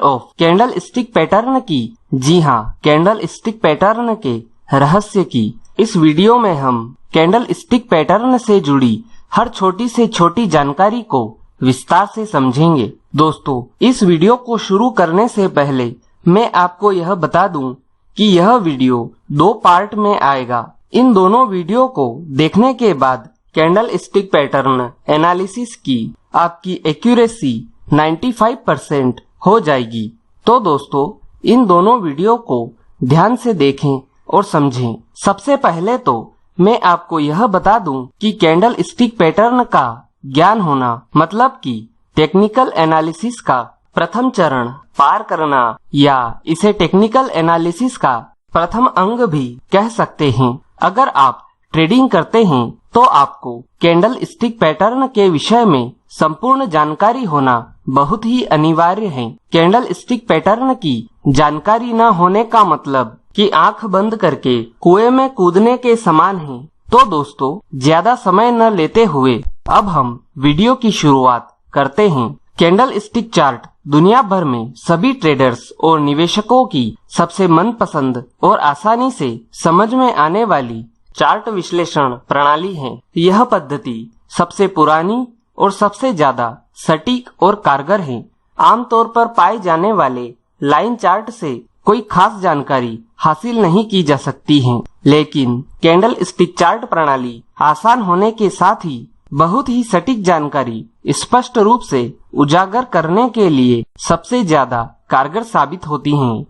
Secret of candle stick pattern की, जी हाँ, candle stick pattern के रहस्य की इस वीडियो में हम कैंडल स्टिक पैटर्न से जुड़ी हर छोटी से छोटी जानकारी को विस्तार से समझेंगे। दोस्तों, इस वीडियो को शुरू करने से पहले मैं आपको यह बता दूं कि यह वीडियो 2 पार्ट में आएगा। इन दोनों वीडियो को देखने के बाद कैंडल स्टिक पैटर्न एनालिसिस की आपकी एक्यूरेसी 95% हो जाएगी। तो दोस्तों, इन दोनों वीडियो को ध्यान से देखें और समझें। सबसे पहले तो मैं आपको यह बता दूं कि कैंडल स्टिक पैटर्न का ज्ञान होना मतलब कि टेक्निकल एनालिसिस का प्रथम चरण पार करना, या इसे टेक्निकल एनालिसिस का प्रथम अंग भी कह सकते हैं। अगर आप ट्रेडिंग करते हैं तो आपको कैंडल स्टिक पैटर्न के विषय में संपूर्ण जानकारी होना बहुत ही अनिवार्य है। कैंडल स्टिक पैटर्न की जानकारी न होने का मतलब कि आंख बंद करके कुएं में कूदने के समान है। तो दोस्तों, ज्यादा समय न लेते हुए अब हम वीडियो की शुरुआत करते हैं। कैंडल स्टिक चार्ट दुनिया भर में सभी ट्रेडर्स और निवेशकों की सबसे मनपसंद और आसानी से समझ में आने वाली चार्ट विश्लेषण प्रणाली है। यह पद्धति सबसे पुरानी और सबसे ज्यादा सटीक और कारगर है। आमतौर पर पाए जाने वाले लाइन चार्ट से कोई खास जानकारी हासिल नहीं की जा सकती है, लेकिन कैंडल स्टिक चार्ट प्रणाली आसान होने के साथ ही बहुत ही सटीक जानकारी स्पष्ट रूप से उजागर करने के लिए सबसे ज्यादा कारगर साबित होती हैं।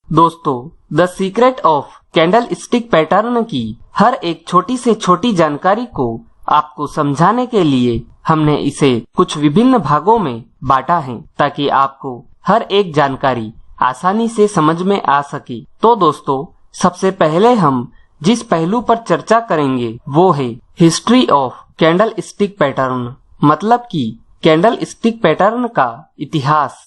दोस्तों, the secret of candle stick pattern की हर एक छोटी से छोटी जानकारी को आपको समझाने के लिए हमने इसे कुछ विभिन्न भागों में बांटा है, ताकि आपको हर एक जानकारी आसानी से समझ में आ सके। तो दोस्तों, सबसे पहले हम जिस पहलू पर चर्चा करेंगे वो है history of candle stick pattern, मतलब कि कैंडल स्टिक पैटर्न का इतिहास।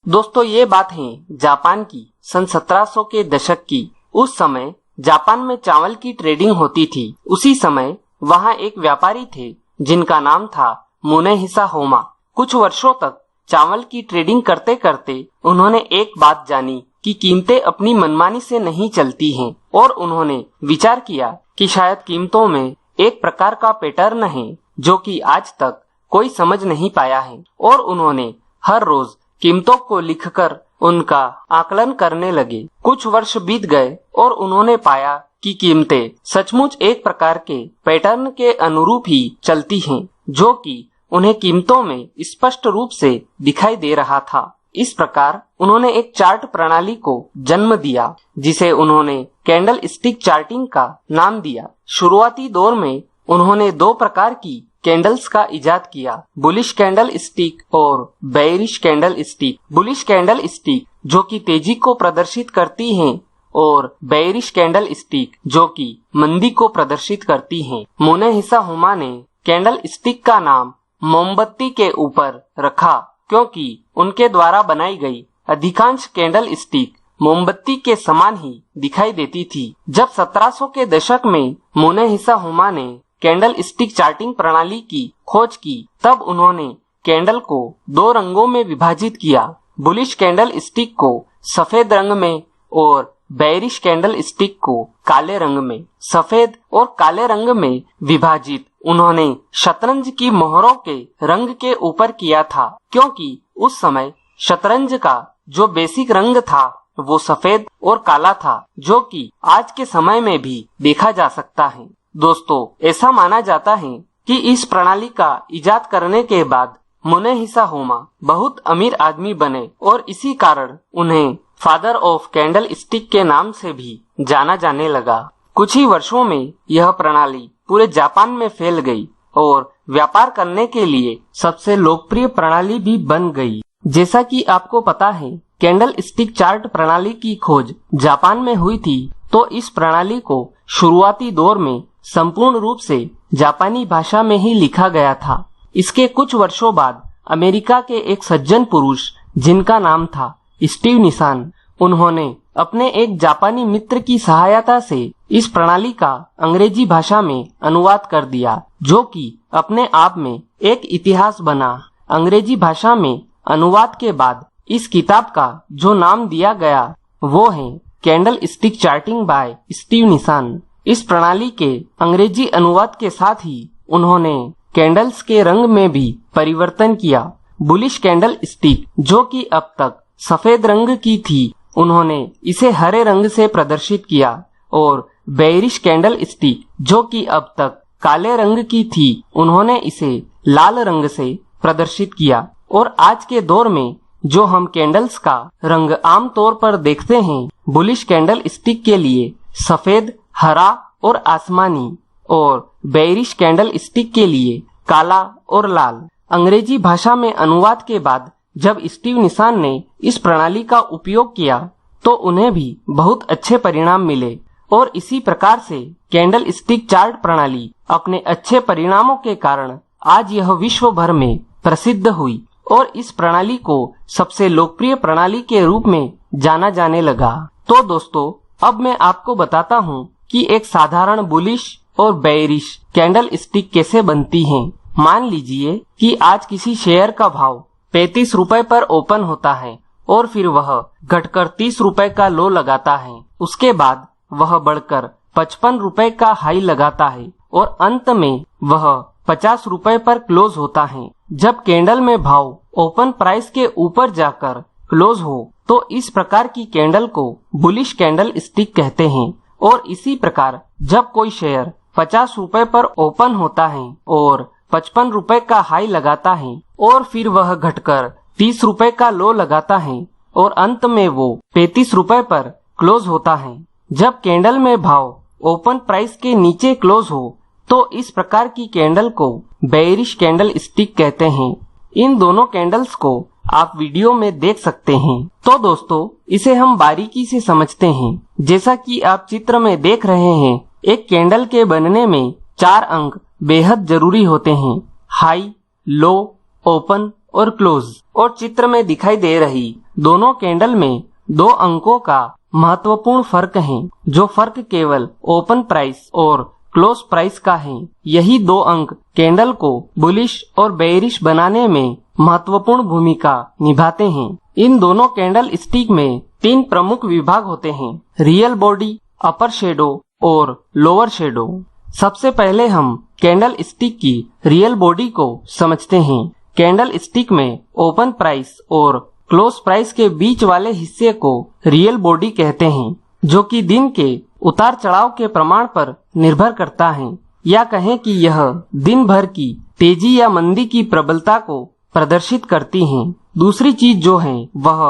दोस्तों, ये बात है जापान की सन 1700 के दशक की। उस समय जापान में चावल की ट्रेडिंग होती थी। उसी समय वहाँ एक व्यापारी थे जिनका नाम था मुनेहिसा होमा। कुछ वर्षों तक चावल की ट्रेडिंग करते करते उन्होंने एक बात जानी कि कीमतें अपनी मनमानी से नहीं चलती हैं, और उन्होंने विचार किया कि शायद कीमतों में एक प्रकार का पैटर्न है जो कि आज तक कोई समझ नहीं पाया है। और उन्होंने हर रोज कीमतों को लिखकर उनका आकलन करने लगे। कुछ वर्ष बीत गए और उन्होंने पाया कि कीमतें सचमुच एक प्रकार के पैटर्न के अनुरूप ही चलती हैं, जो कि उन्हें कीमतों में स्पष्ट रूप से दिखाई दे रहा था। इस प्रकार उन्होंने एक चार्ट प्रणाली को जन्म दिया, जिसे उन्होंने कैंडल स्टिक चार्टिंग का नाम दिया। शुरुआती दौर में उन्होंने 2 प्रकार की कैंडल्स का इजाद किया, बुलिश कैंडल स्टिक और bearish candle stick. Bullish candle stick जो कि तेजी को प्रदर्शित करती हैं, और बेयरिश कैंडल स्टिक जो कि मंदी को प्रदर्शित करती हैं। मुनेहिसा होमा ने कैंडल स्टिक का नाम मोमबत्ती के ऊपर रखा, क्योंकि उनके द्वारा बनाई गई अधिकांश कैंडल स्टिक मोमबत्ती के समान ही दिखाई देती थी। जब 1700 के दशक में मुनेहिसा होमा ने कैंडल स्टिक चार्टिंग प्रणाली की खोज की, तब उन्होंने कैंडल को 2 रंगों में विभाजित किया, बुलिश कैंडल स्टिक को सफेद रंग में और बेयरिश कैंडल स्टिक को काले रंग में। सफेद और काले रंग में विभाजित उन्होंने शतरंज की मोहरों के रंग के ऊपर किया था, क्योंकि उस समय शतरंज का जो बेसिक रंग था वो सफेद और काला था, जो कि आज के समय में भी देखा जा सकता है। दोस्तों, ऐसा माना जाता है कि इस प्रणाली का इजाद करने के बाद मुनेहिसा होमा बहुत अमीर आदमी बने, और इसी कारण उन्हें फादर ऑफ कैंडल स्टिक के नाम से भी जाना जाने लगा। कुछ ही वर्षों में यह प्रणाली पूरे जापान में फैल गई और व्यापार करने के लिए सबसे लोकप्रिय प्रणाली भी बन गई। जैसा कि आपको पता है, कैंडल स्टिक चार्ट प्रणाली की खोज जापान में हुई थी, तो इस प्रणाली को शुरुआती दौर में संपूर्ण रूप से जापानी भाषा में ही लिखा गया था। इसके कुछ वर्षों बाद अमेरिका के एक सज्जन पुरुष जिनका नाम था स्टीव निसान, उन्होंने अपने एक जापानी मित्र की सहायता से इस प्रणाली का अंग्रेजी भाषा में अनुवाद कर दिया, जो कि अपने आप में एक इतिहास बना। अंग्रेजी भाषा में अनुवाद के बाद इस किताब का जो नाम दिया गया वो है candle stick charting by Steve Nison. इस प्रणाली के अंग्रेजी अनुवाद के साथ ही उन्होंने कैंडल्स के रंग में भी परिवर्तन किया। बुलिश कैंडल स्टिक जो कि अब तक सफेद रंग की थी, उन्होंने इसे हरे रंग से प्रदर्शित किया, और बेयरिश कैंडल स्टिक जो कि अब तक काले रंग की थी, उन्होंने इसे लाल रंग से प्रदर्शित किया। और आज के दौर में जो हम कैंडल्स का रंग आम तौर पर देखते हैं, बुलिश कैंडल स्टिक के लिए सफेद, हरा और आसमानी, और बेयरिश कैंडल स्टिक के लिए काला और लाल। अंग्रेजी भाषा में अनुवाद के बाद जब स्टीव निसान ने इस प्रणाली का उपयोग किया तो उन्हें भी बहुत अच्छे परिणाम मिले, और इसी प्रकार से कैंडल स्टिक चार्ट प्रणाली अपने अच्छे परिणामों के कारण आज यह विश्व भर में प्रसिद्ध हुई और इस प्रणाली को सबसे लोकप्रिय प्रणाली के रूप में जाना जाने लगा। तो दोस्तों, अब मैं आपको बताता हूँ कि एक साधारण बुलिश और बेयरिश कैंडल स्टिक कैसे बनती हैं। मान लीजिए कि आज किसी शेयर का भाव 35 रुपए पर ओपन होता है और फिर वह घटकर 30 रुपए का लो लगाता है। उसके बाद वह बढ़कर 55 रुपए का हाई लगाता है और अंत में वह 50 रुपए पर क्लोज होता है। जब कैंडल में भाव ओपन प्राइस के ऊपर जाकर क्लोज हो तो इस प्रकार की कैंडल को बुलिश कैंडल स्टिक कहते हैं। और इसी प्रकार जब कोई शेयर 50 रुपए पर ओपन होता है और 55 रुपए का हाई लगाता है और फिर वह घटकर 30 रुपए का लो लगाता है और अंत में वो 35 रुपए पर क्लोज होता है। जब कैंडल में भाव ओपन प्राइस के नीचे क्लोज हो तो इस प्रकार की कैंडल को बेयरिश कैंडल स्टिक कहते हैं। इन दोनों कैंडल्स को आप वीडियो में देख सकते हैं। तो दोस्तों, इसे हम बारीकी से समझते हैं। जैसा कि आप चित्र में देख रहे हैं, एक कैंडल के बनने में 4 अंक बेहद जरूरी होते हैं, हाई, लो, ओपन और क्लोज। और चित्र में दिखाई दे रही दोनों कैंडल में 2 अंकों का महत्वपूर्ण फर्क है, जो फर्क केवल ओपन प्राइस और क्लोज प्राइस का है। यही 2 अंक कैंडल को बुलिश और बेयरिश बनाने में महत्वपूर्ण भूमिका निभाते हैं। इन दोनों कैंडल स्टिक में 3 प्रमुख विभाग होते हैं, रियल बॉडी, अपर शेडो और लोअर शेडो। सबसे पहले हम कैंडल स्टिक की रियल बॉडी को समझते हैं। कैंडल स्टिक में ओपन प्राइस और क्लोज प्राइस के बीच वाले हिस्से को रियल बॉडी कहते हैं, जो कि दिन के उतार चढ़ाव के प्रमाण पर निर्भर करता है, या कहें कि यह दिन भर की तेजी या मंदी की प्रबलता को प्रदर्शित करती हैं। दूसरी चीज जो है वह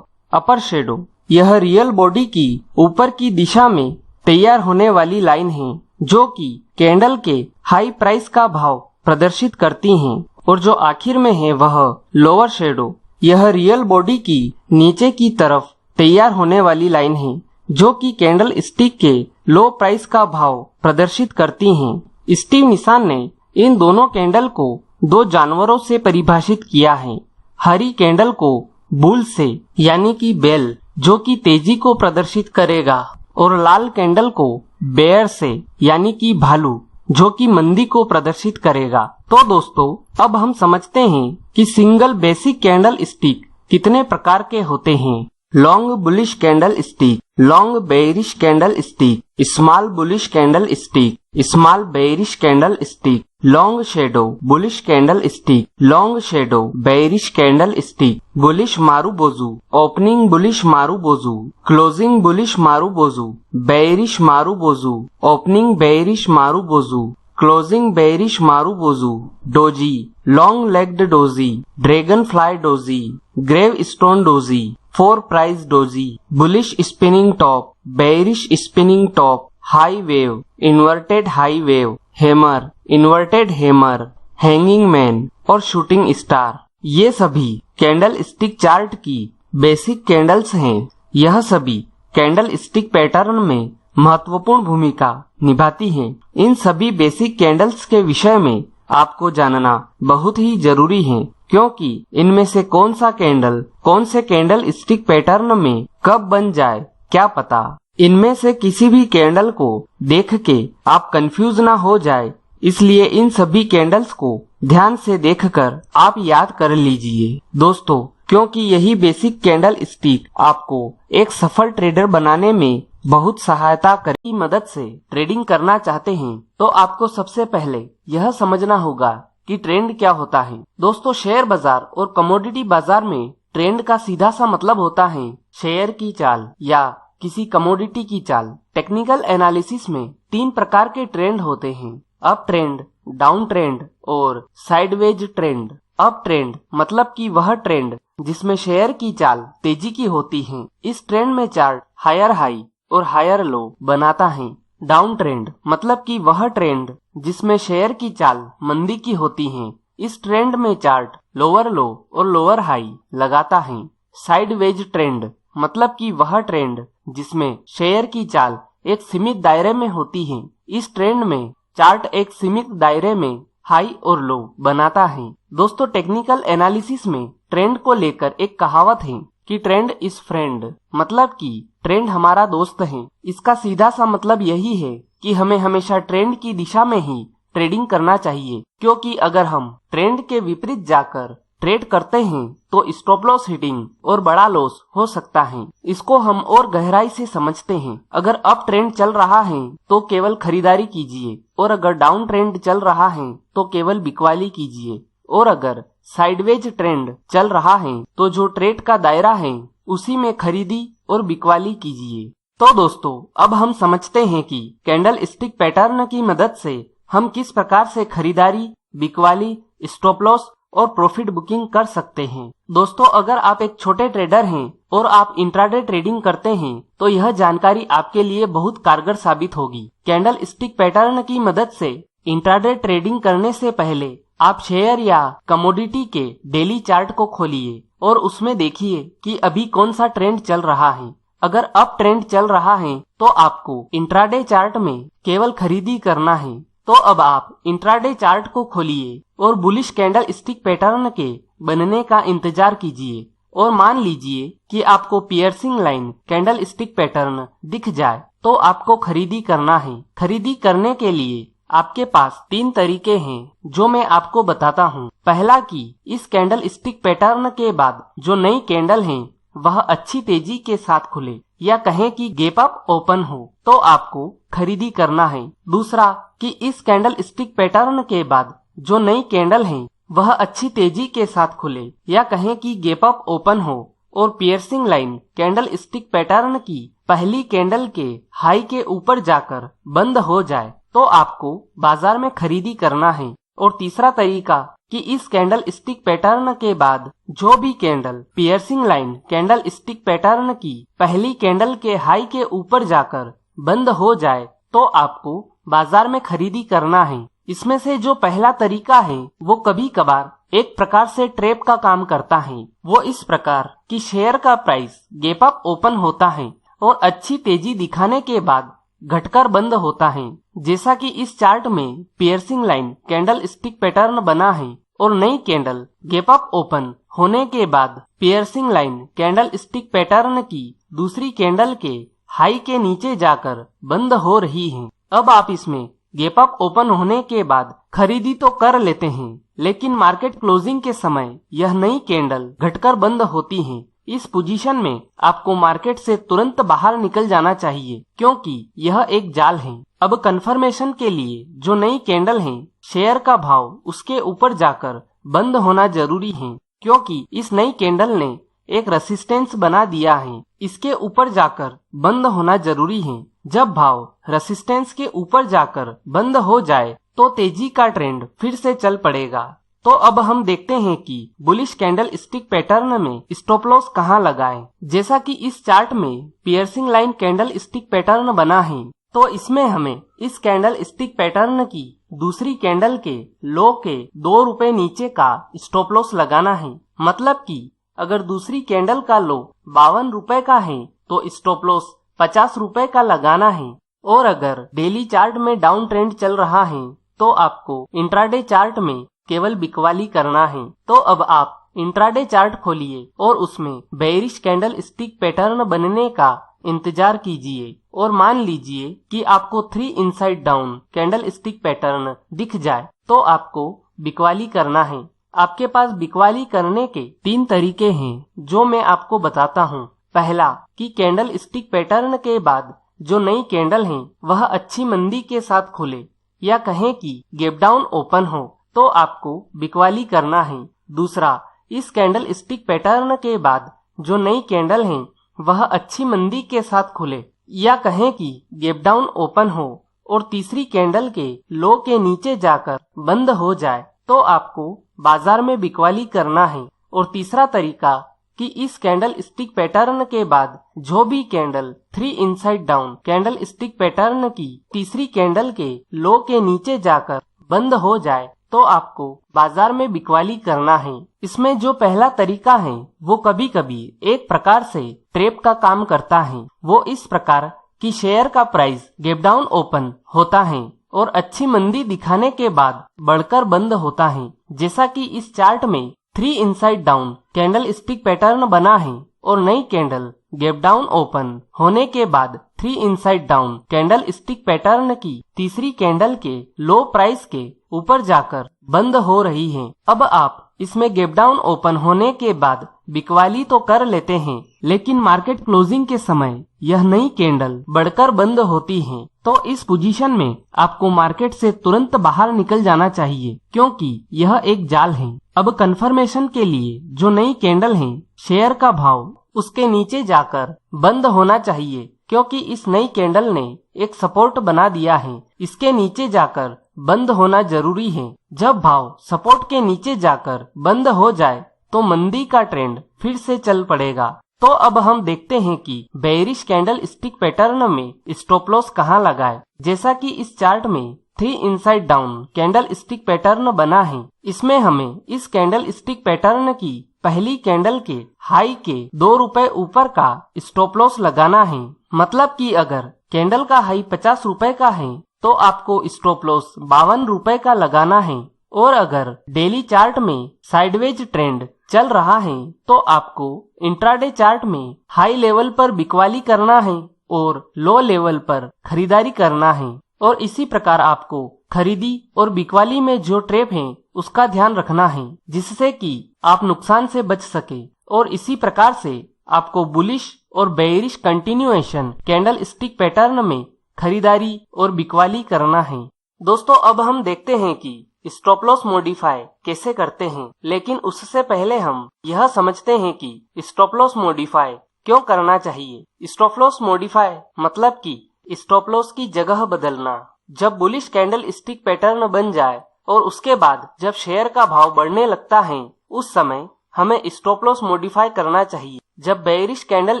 अपर शेडो। यह रियल बॉडी की ऊपर की दिशा में तैयार होने वाली लाइन है, जो कि कैंडल के हाई प्राइस का भाव प्रदर्शित करती हैं। और जो आखिर में है वह लोअर शेडो। यह रियल बॉडी की नीचे की तरफ तैयार होने वाली लाइन है, जो कि कैंडल स्टिक के लो प्राइस का भाव प्रदर्शित करती हैं। स्टीव निसान ने इन दोनों कैंडल को 2 जानवरों से परिभाषित किया है। हरी कैंडल को बुल से यानी कि बेल, जो कि तेजी को प्रदर्शित करेगा, और लाल कैंडल को बेयर से यानी कि भालू, जो कि मंदी को प्रदर्शित करेगा। तो दोस्तों, अब हम समझते हैं कि सिंगल बेसिक कैंडल स्टिक कितने प्रकार के होते हैं। Long bullish candle stick, long bearish candle stick, small bullish candle stick, small bearish candle stick, long shadow bullish candle stick, long shadow bearish candle stick, bullish marubozu, opening bullish marubozu, closing bullish marubozu, bearish marubozu, opening bearish marubozu, closing bearish marubozu, doji, long legged doji, dragonfly doji, gravestone doji, 4 price doji, bullish spinning top, bearish spinning top, high wave, inverted high wave, hammer, inverted hammer, hanging man और shooting star. ये सभी candle stick chart की basic candles हैं। यह सभी candle stick pattern में महत्वपूर्ण भूमिका निभाती हैं। इन सभी बेसिक कैंडल्स के विषय में आपको जानना बहुत ही जरूरी है, क्योंकि इनमें से कौन सा कैंडल कौन से कैंडल स्टिक पैटर्न में कब बन जाए क्या पता। इनमें से किसी भी कैंडल को देख के आप कंफ्यूज ना हो जाए, इसलिए इन सभी कैंडल्स को ध्यान से देखकर आप याद कर लीजिए। दोस्तों, क्योंकि यही बेसिक कैंडल स्टिक आपको एक सफल ट्रेडर बनाने में बहुत सहायता करेगी। मदद से ट्रेडिंग करना चाहते हैं तो आपको सबसे पहले यह समझना होगा कि ट्रेंड क्या होता है। दोस्तों, शेयर बाजार और कमोडिटी बाजार में ट्रेंड का सीधा सा मतलब होता है शेयर की चाल या किसी कमोडिटी की चाल। टेक्निकल एनालिसिस में 3 प्रकार के ट्रेंड होते हैं, अप ट्रेंड, डाउन ट्रेंड और साइडवेज ट्रेंड। अप ट्रेंड मतलब कि वह ट्रेंड जिसमें शेयर की चाल तेजी की होती है। इस ट्रेंड में चार्ट हायर हाई और हायर लो बनाता है। डाउन ट्रेंड मतलब कि वह ट्रेंड जिसमें शेयर की चाल मंदी की होती है। इस ट्रेंड में चार्ट लोअर लो और लोअर हाई लगाता है। साइडवेज ट्रेंड मतलब कि वह ट्रेंड जिसमें शेयर की चाल एक सीमित दायरे में होती है। इस ट्रेंड में चार्ट एक सीमित दायरे में हाई और लो बनाता है। दोस्तों, टेक्निकल एनालिसिस में ट्रेंड को लेकर एक कहावत है कि ट्रेंड इज फ्रेंड, मतलब कि ट्रेंड हमारा दोस्त है। इसका सीधा सा मतलब यही है कि हमें हमेशा ट्रेंड की दिशा में ही ट्रेडिंग करना चाहिए, क्योंकि अगर हम ट्रेंड के विपरीत जाकर ट्रेड करते हैं तो स्टॉप लॉस हिटिंग और बड़ा लॉस हो सकता है। इसको हम और गहराई से समझते हैं। अगर अप ट्रेंड चल रहा है तो केवल खरीदारी कीजिए, और अगर डाउन ट्रेंड चल रहा है तो केवल बिकवाली कीजिए, और अगर साइडवेज ट्रेंड चल रहा है तो जो ट्रेड का दायरा है उसी में खरीदी और बिकवाली कीजिए। तो दोस्तों, अब हम समझते हैं कि कैंडल स्टिक पैटर्न की मदद से हम किस प्रकार से खरीदारी, बिकवाली, स्टॉप लॉस और प्रॉफिट बुकिंग कर सकते हैं। दोस्तों, अगर आप एक छोटे ट्रेडर हैं और आप इंट्राडे ट्रेडिंग करते हैं तो यह जानकारी आपके लिए बहुत कारगर साबित होगी। कैंडल स्टिक पैटर्न की मदद से इंट्राडे ट्रेडिंग करने से पहले आप शेयर या कमोडिटी के डेली चार्ट को खोलिए और उसमें देखिए कि अभी कौन सा ट्रेंड चल रहा है। अगर अप ट्रेंड चल रहा है तो आपको इंट्राडे चार्ट में केवल खरीदी करना है। तो अब आप इंट्राडे चार्ट को खोलिए और बुलिश कैंडल स्टिक पैटर्न के बनने का इंतजार कीजिए, और मान लीजिए कि आपको piercing line candle stick pattern दिख जाए तो आपको खरीदी करना है। खरीदी करने के लिए आपके पास 3 तरीके हैं जो मैं आपको बताता हूँ। पहला कि इस कैंडल स्टिक पैटर्न के बाद जो नई कैंडल है वह अच्छी तेजी के साथ खुले, या कहें कि गैप अप ओपन हो, तो आपको खरीदी करना है। दूसरा कि इस कैंडल स्टिक पैटर्न के बाद जो नई कैंडल है वह अच्छी तेजी के साथ खुले, या कहें कि गैप अप ओपन हो और piercing line candle stick pattern की पहली कैंडल के हाई के ऊपर जाकर बंद हो जाए, तो आपको बाजार में खरीदी करना है। और तीसरा तरीका कि इस कैंडल स्टिक पैटर्न के बाद जो भी candle piercing line candle stick pattern की पहली कैंडल के हाई के ऊपर जाकर बंद हो जाए, तो आपको बाजार में खरीदी करना है। इसमें से जो पहला तरीका है वो कभी कभार एक प्रकार से ट्रैप का काम करता है। वो इस प्रकार कि शेयर का प्राइस गैप अप ओपन होता है और अच्छी तेजी दिखाने के बाद घटकर बंद होता है, जैसा कि इस चार्ट में piercing line candle stick pattern बना है, और नई कैंडल गैप अप ओपन होने के बाद piercing line candle stick pattern की दूसरी कैंडल के हाई के नीचे जाकर बंद हो रही है। अब आप इसमें गैप अप ओपन होने के बाद खरीदी तो कर लेते हैं, लेकिन मार्केट क्लोजिंग के समय यह नई कैंडल घटकर बंद होती है। इस पोजीशन में आपको मार्केट से तुरंत बाहर निकल जाना चाहिए, क्योंकि यह एक जाल है। अब कंफर्मेशन के लिए जो नई कैंडल है शेयर का भाव उसके ऊपर जाकर बंद होना जरूरी है, क्योंकि इस नई कैंडल ने एक रेसिस्टेंस बना दिया है। इसके ऊपर जाकर बंद होना जरूरी है। जब भाव रेसिस्टेंस के ऊपर जाकर बंद हो जाए तो तेजी का ट्रेंड फिर से चल पड़ेगा। तो अब हम देखते हैं कि बुलिश कैंडल स्टिक पैटर्न में स्टॉप लॉस कहाँ लगाएं। जैसा कि इस चार्ट में piercing line candle stick pattern बना है, तो इसमें हमें इस कैंडल स्टिक पैटर्न की दूसरी कैंडल के लो के 2 रुपए नीचे का स्टॉप लॉस लगाना है। मतलब कि अगर दूसरी कैंडल का लो 52 रुपए का है तो स्टॉप लॉस 50 रुपए का लगाना है। और अगर डेली चार्ट में डाउन ट्रेंड चल रहा है तो आपको इंट्राडे चार्ट में केवल बिकवाली करना है। तो अब आप इंट्राडे चार्ट खोलिए और उसमें बेयरिश कैंडल स्टिक पैटर्न बनने का इंतजार कीजिए, और मान लीजिए कि आपको 3 inside down candle stick pattern दिख जाए तो आपको बिकवाली करना है। आपके पास बिकवाली करने के 3 तरीके हैं जो मैं आपको बताता हूँ। पहला कि कैंडल स्टिक पैटर्न के बाद जो नई कैंडल है वह अच्छी मंदी के साथ खुले, या कहें कि गैप डाउन ओपन हो, तो आपको बिकवाली करना है। दूसरा, इस कैंडल स्टिक पैटर्न के बाद जो नई कैंडल है वह अच्छी मंदी के साथ खुले, या कहें कि गैप डाउन ओपन हो, और तीसरी कैंडल के लो के नीचे जाकर बंद हो जाए, तो आपको बाजार में बिकवाली करना है। और तीसरा तरीका कि इस कैंडल स्टिक पैटर्न के बाद जो भी candle 3 inside down candle stick pattern की तीसरी कैंडल के लो के नीचे जाकर बंद हो जाए, तो आपको बाजार में बिकवाली करना है। इसमें जो पहला तरीका है वो कभी कभी एक प्रकार से ट्रैप का काम करता है। वो इस प्रकार कि शेयर का प्राइस गैप डाउन ओपन होता है और अच्छी मंदी दिखाने के बाद बढ़कर बंद होता है, जैसा कि इस चार्ट में 3 inside down candle stick pattern बना है और नई कैंडल गैप डाउन ओपन होने के बाद 3 inside down candle stick pattern की तीसरी कैंडल के लो प्राइस के ऊपर जाकर बंद हो रही है। अब आप इसमें गैप डाउन ओपन होने के बाद बिकवाली तो कर लेते हैं, लेकिन मार्केट क्लोजिंग के समय यह नई कैंडल बढ़कर बंद होती है, तो इस पोजीशन में आपको मार्केट से तुरंत बाहर निकल जाना चाहिए, क्योंकि यह एक जाल है। अब कंफर्मेशन के लिए जो नई कैंडल है शेयर का भाव उसके नीचे जाकर बंद होना चाहिए, क्योंकि इस नई कैंडल ने एक सपोर्ट बना दिया है। इसके नीचे जाकर बंद होना जरूरी है। जब भाव सपोर्ट के नीचे जाकर बंद हो जाए तो मंदी का ट्रेंड फिर से चल पड़ेगा। तो अब हम देखते हैं कि बेयरिश कैंडल स्टिक पैटर्न में स्टॉप लॉस कहाँ लगाए। जैसा कि इस चार्ट में 3 inside down candle stick pattern बना है, इसमें हमें इस कैंडल स्टिक पैटर्न की पहली कैंडल के हाई के 2 रुपए ऊपर का स्टॉप लॉस लगाना है। मतलब कि अगर कैंडल का हाई 50 रुपए का है तो आपको स्टॉप लॉस 52 रुपए का लगाना है, और अगर डेली चार्ट में साइडवेज ट्रेंड चल रहा है तो आपको इंट्राडे चार्ट में हाई लेवल पर बिकवाली करना है और लो लेवल पर खरीदारी करना है। और इसी प्रकार आपको खरीदी और बिकवाली में जो ट्रैप है उसका ध्यान रखना है, जिससे कि आप नुकसान से बच सके। और इसी प्रकार से आपको बुलिश और bearish continuation candle stick pattern में खरीदारी और बिकवाली करना है। दोस्तों, अब हम देखते हैं कि स्टॉप लॉस मॉडिफाई कैसे करते हैं, लेकिन उससे पहले हम यह समझते हैं कि स्टॉप लॉस मॉडिफाई क्यों करना चाहिए। स्टॉप लॉस मॉडिफाई मतलब कि स्टॉप लॉस की जगह बदलना। जब बुलिश कैंडल स्टिक पैटर्न बन जाए और उसके बाद जब शेयर का भाव बढ़ने लगता है, उस समय हमें स्टॉप लॉस मॉडिफाई करना चाहिए। जब बेयरिश कैंडल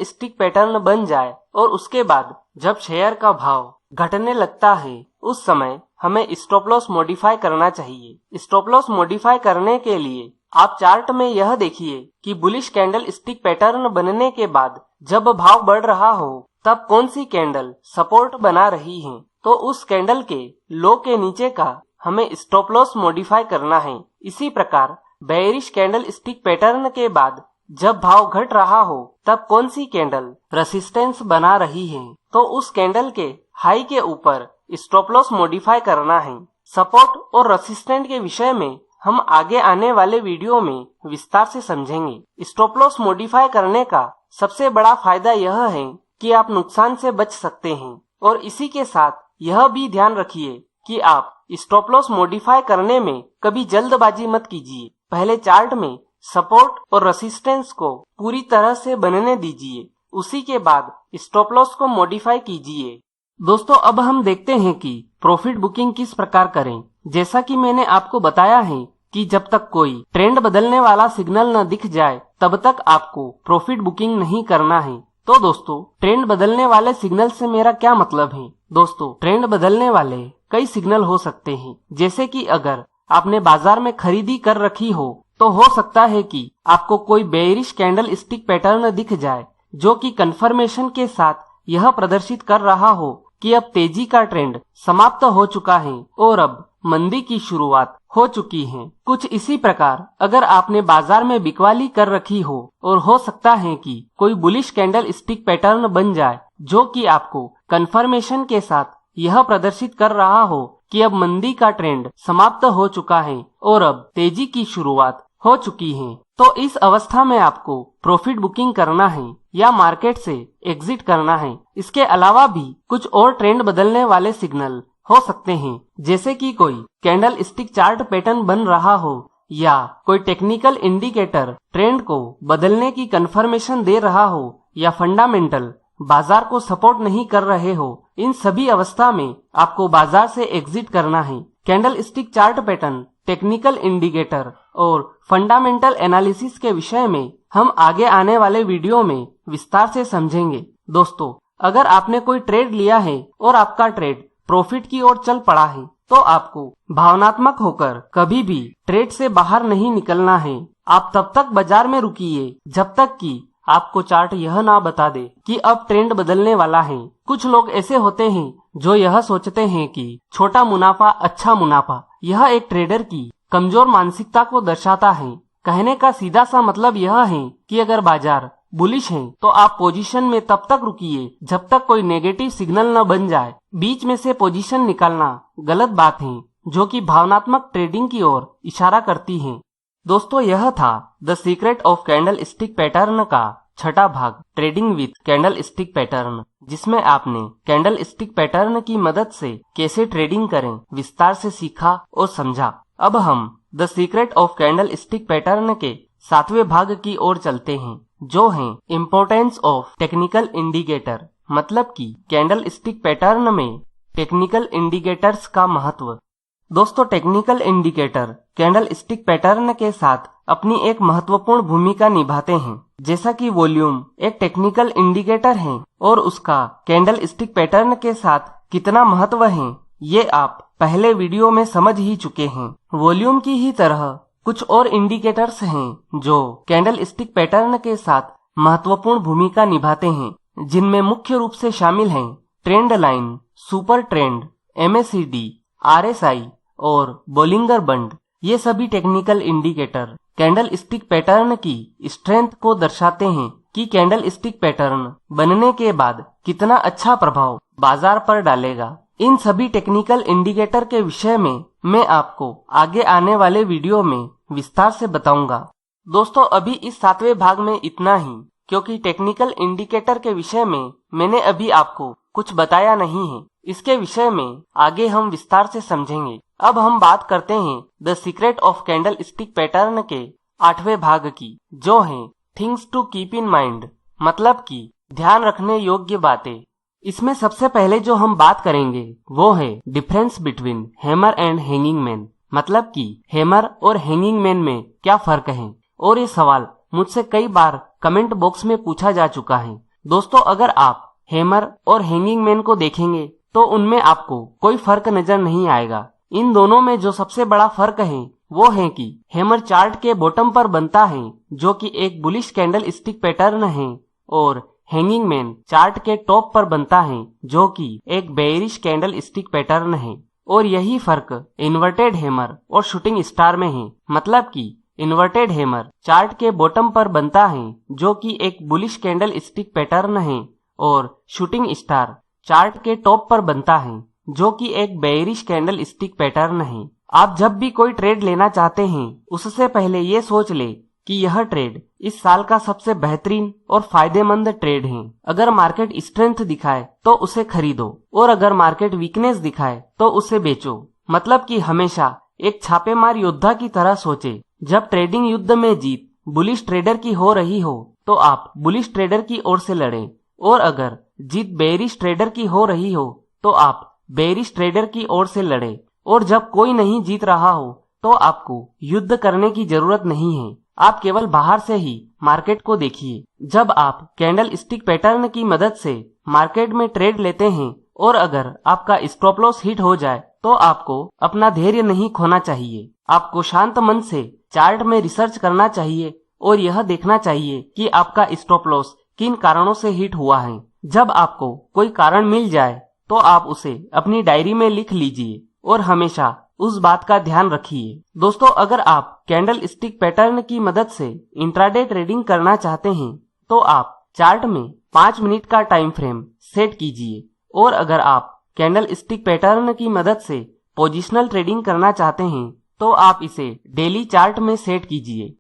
स्टिक पैटर्न बन जाए और उसके बाद जब शेयर का भाव घटने लगता है, उस समय हमें स्टॉप लॉस मॉडिफाई करना चाहिए। स्टॉप लॉस मॉडिफाई करने के लिए आप चार्ट में यह देखिए कि बुलिश कैंडल स्टिक पैटर्न बनने के बाद जब भाव बढ़ रहा हो तब कौन सी कैंडल सपोर्ट बना रही है, तो उस कैंडल के लो के नीचे का हमें स्टॉप लॉस मॉडिफाई करना है। इसी प्रकार बेयरिश कैंडल स्टिक पैटर्न के बाद जब भाव घट रहा हो तब कौन सी कैंडल रेसिस्टेंस बना रही है, तो उस कैंडल के हाई के ऊपर स्टॉप लॉस मॉडिफाई करना है। सपोर्ट और रेसिस्टेंट के विषय में हम आगे आने वाले वीडियो में विस्तार से समझेंगे। स्टॉप लॉस मॉडिफाई करने का सबसे बड़ा फायदा यह है कि आप नुकसान से बच सकते हैं, और इसी के साथ यह भी ध्यान रखिए कि आप स्टॉप लॉस मॉडिफाई करने में कभी जल्दबाजी मत कीजिए। पहले चार्ट में सपोर्ट और रेसिस्टेंस को पूरी तरह से बनने दीजिए, उसी के बाद स्टॉप लॉस को मॉडिफाई कीजिए। दोस्तों, अब हम देखते हैं कि प्रॉफिट बुकिंग किस प्रकार करें। जैसा कि मैंने आपको बताया है कि जब तक कोई ट्रेंड बदलने वाला सिग्नल न दिख जाए तब तक आपको प्रॉफिट बुकिंग नहीं करना है। तो दोस्तों, ट्रेंड बदलने वाले सिग्नल से मेरा क्या मतलब है? दोस्तों, ट्रेंड बदलने वाले कई सिग्नल हो सकते हैं। जैसे कि अगर आपने बाजार में खरीदी कर रखी हो तो हो सकता है कि आपको कोई बेयरिश कैंडल स्टिक पैटर्न दिख जाए जो कि कंफर्मेशन के साथ यह प्रदर्शित कर रहा हो कि अब तेजी का ट्रेंड समाप्त हो चुका है और अब मंदी की शुरुआत हो चुकी है। कुछ इसी प्रकार अगर आपने बाजार में बिकवाली कर रखी हो और हो सकता है कि कोई बुलिश कैंडल स्टिक पैटर्न बन जाए जो कि आपको कंफर्मेशन के साथ यह प्रदर्शित कर रहा हो कि अब मंदी का ट्रेंड समाप्त हो चुका है और अब तेजी की शुरुआत हो चुकी हैं। तो इस अवस्था में आपको प्रॉफिट बुकिंग करना है या मार्केट से एग्जिट करना है। इसके अलावा भी कुछ और ट्रेंड बदलने वाले सिग्नल हो सकते हैं, जैसे कि कोई कैंडल स्टिक चार्ट पैटर्न बन रहा हो या कोई टेक्निकल इंडिकेटर ट्रेंड को बदलने की कंफर्मेशन दे रहा हो या फंडामेंटल बाजार को सपोर्ट नहीं कर रहे हो। इन सभी अवस्था में आपको बाजार से एग्जिट करना है। Candle stick chart pattern, technical indicator और फंडामेंटल एनालिसिस के विषय में हम आगे आने वाले वीडियो में विस्तार से समझेंगे। दोस्तों, अगर आपने कोई ट्रेड लिया है और आपका ट्रेड प्रॉफिट की ओर चल पड़ा है, तो आपको भावनात्मक होकर कभी भी ट्रेड से बाहर नहीं निकलना है। आप तब तक बाजार में रुकिए जब तक कि आपको चार्ट यह ना बता दे कि अब ट्रेंड बदलने वाला है। कुछ लोग ऐसे होते हैं जो यह सोचते हैं कि छोटा मुनाफा अच्छा मुनाफा। यह एक ट्रेडर की कमजोर मानसिकता को दर्शाता है। कहने का सीधा सा मतलब यह है कि अगर बाजार बुलिश है तो आप पोजीशन में तब तक रुकिए जब तक कोई नेगेटिव सिग्नल न बन जाए। बीच में से पोजीशन निकालना गलत बात है, जो कि भावनात्मक ट्रेडिंग की ओर इशारा करती है। दोस्तों, यह था the secret of candle stick pattern का छठा भाग, trading with candle stick pattern, जिसमें आपने कैंडल स्टिक पैटर्न की मदद से कैसे ट्रेडिंग करें विस्तार से सीखा और समझा। अब हम the secret of candle stick pattern के 7वें भाग की ओर चलते हैं, जो है इम्पोर्टेंस ऑफ टेक्निकल इंडिकेटर, मतलब कि कैंडल स्टिक पैटर्न में टेक्निकल इंडिकेटर्स का महत्व। दोस्तों, technical indicator candle stick pattern के साथ अपनी एक महत्वपूर्ण भूमिका निभाते हैं। जैसा कि वॉल्यूम एक टेक्निकल इंडिकेटर है और उसका कैंडल स्टिक पैटर्न के साथ कितना महत्व है, ये आप पहले वीडियो में समझ ही चुके हैं। वॉल्यूम की ही तरह कुछ और इंडिकेटर्स हैं जो कैंडल स्टिक पैटर्न के साथ महत्वपूर्ण भूमिका निभाते हैं, जिनमें मुख्य रूप से शामिल हैं trend line, super trend, MACD, RSI और बोलिंगर बंड। ये सभी technical indicator candle stick pattern की स्ट्रेंथ को दर्शाते हैं कि कैंडल स्टिक पैटर्न बनने के बाद कितना अच्छा प्रभाव बाजार पर डालेगा। इन सभी टेक्निकल इंडिकेटर के विषय में मैं आपको आगे आने वाले वीडियो में विस्तार से बताऊंगा। दोस्तों, अभी इस 7वें भाग में इतना ही, क्योंकि टेक्निकल इंडिकेटर के विषय में मैंने अभी आपको कुछ बताया नहीं है। इसके विषय में आगे हम विस्तार से समझेंगे। अब हम बात करते हैं the secret of candle stick pattern के 8वें भाग की, जो है things to keep in mind, मतलब कि ध्यान रखने योग्य बातें। इसमें सबसे पहले जो हम बात करेंगे वो है difference between hammer and hanging man, मतलब कि हैमर और हैंगिंग मैन में क्या फर्क है। और ये सवाल मुझसे कई बार कमेंट बॉक्स में पूछा जा चुका है। दोस्तों, अगर आप हैमर और हैंगिंग मैन को देखेंगे तो उनमें आपको कोई फर्क नजर नहीं आएगा। इन दोनों में जो सबसे बड़ा फर्क है वो है कि हैमर चार्ट के बॉटम पर बनता है, जो कि एक बुलिश कैंडल स्टिक पैटर्न है, और हैंगिंग मैन चार्ट के टॉप पर बनता है, जो कि एक बेयरिश कैंडल स्टिक पैटर्न है। और यही फर्क इन्वर्टेड हैमर और शूटिंग स्टार में है, मतलब कि इन्वर्टेड हैमर चार्ट के बॉटम पर बनता है, जो कि एक बुलिश कैंडल स्टिक पैटर्न है, और शूटिंग स्टार चार्ट के टॉप पर बनता है, जो कि एक बेयरिश कैंडल स्टिक पैटर्न है। आप जब भी कोई ट्रेड लेना चाहते हैं, उससे पहले ये सोच ले कि यह ट्रेड इस साल का सबसे बेहतरीन और फायदेमंद ट्रेड है। अगर मार्केट स्ट्रेंथ दिखाए तो उसे खरीदो, और अगर मार्केट वीकनेस दिखाए तो उसे बेचो। मतलब कि हमेशा एक छापेमार योद्धा की तरह सोचे। जब ट्रेडिंग युद्ध में जीत बुलिश ट्रेडर की हो रही हो तो आप बुलिश ट्रेडर की ओर से लड़ें, और अगर जीत बेयरिश ट्रेडर की हो रही हो तो आप बेयरिश ट्रेडर की ओर से लड़ें। और जब कोई नहीं जीत रहा हो तो आपको युद्ध करने की जरूरत नहीं है, आप केवल बाहर से ही मार्केट को देखिए। जब आप कैंडल स्टिक पैटर्न की मदद से मार्केट में ट्रेड लेते हैं और अगर आपका स्टॉप लॉस हिट हो जाए तो आपको अपना धैर्य नहीं खोना चाहिए। आपको शांत मन से चार्ट में रिसर्च करना चाहिए और यह देखना चाहिए कि आपका स्टॉप लॉस किन कारणों से हिट हुआ है। जब आपको कोई कारण मिल जाए तो आप उसे अपनी डायरी में लिख लीजिए और हमेशा उस बात का ध्यान रखिए। दोस्तों, अगर आप कैंडल स्टिक पैटर्न की मदद से इंट्राडे ट्रेडिंग करना चाहते हैं तो आप चार्ट में 5 मिनट का टाइम फ्रेम सेट कीजिए, और अगर आप कैंडल स्टिक पैटर्न की मदद से पोजिशनल ट्रेडिंग करना चाहते हैं तो आप इसे डेली चार्ट में सेट कीजिए।